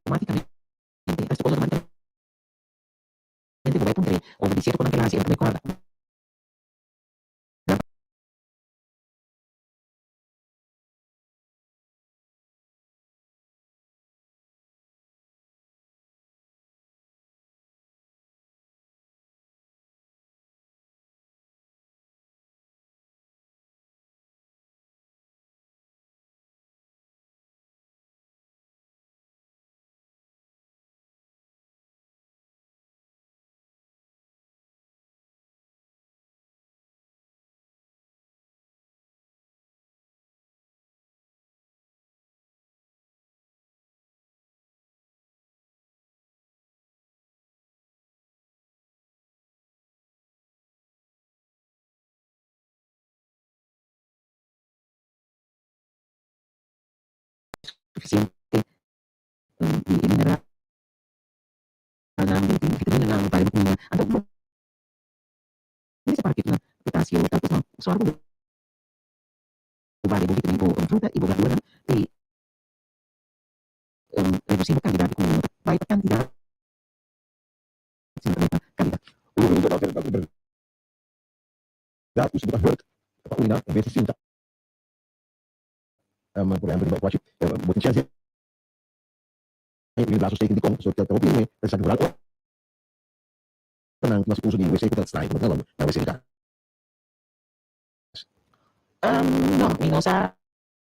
automáticamente, responde automáticamente, vos vais a poner obedeciendo con aquela siempre recorda. Suficiente mineral dalam vitamin dalam vitamin ada ini seperti itu potasio tapos suara o vitamin o fruta y verdura y reducimos cantidad con baita cantidad siempre calidad. Dat is bedacht wordt. Goeiedag, ik ben Cecilia. Por ejemplo, moet je zeggen, in plaats van steken die komt, zodat het op je mee, dat is het dan mas uso di WC kita stay mo na wc ka. No, minus sa